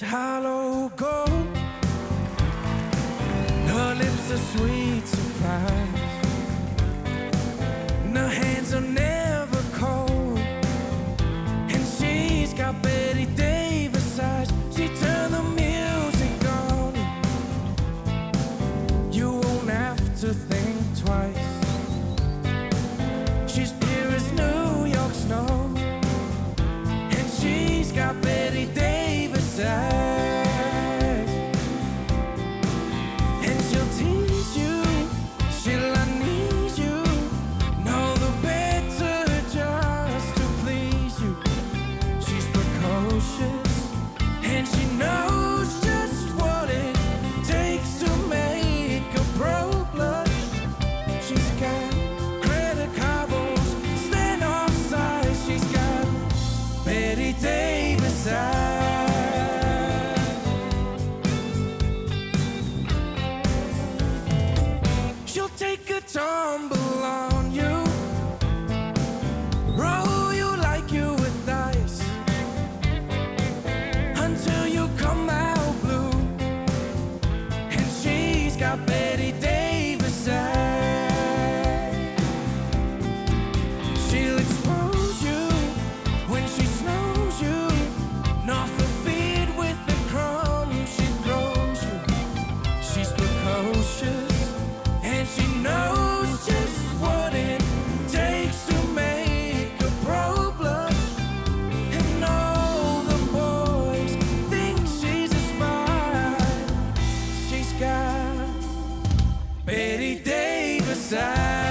is hollow gold. Her lips are sweet surprise, and her hands are never cold. And she's got Betty Davis eyes. She turned the music on. You won't have to think twice. She's pure as New York snow, and she's got Betty Davis eyes. And she'll tease you, she'll unease you, know the better just to please you. She's precocious, and she knows just what it takes to make a pro blush. She's got credit cobbles, stand off size. She's got Betty Davis eyes. She'll take a tumble on you, roll you like you were dice, until you come out blue. And she's got Betty Davis eyes. She'll expose you when she snows you, off the feet with the crumbs she throws you. She's precocious, and she knows just what it takes to make a pro blush. And all the boys think she's a spy. She's got Betty Davis eyes.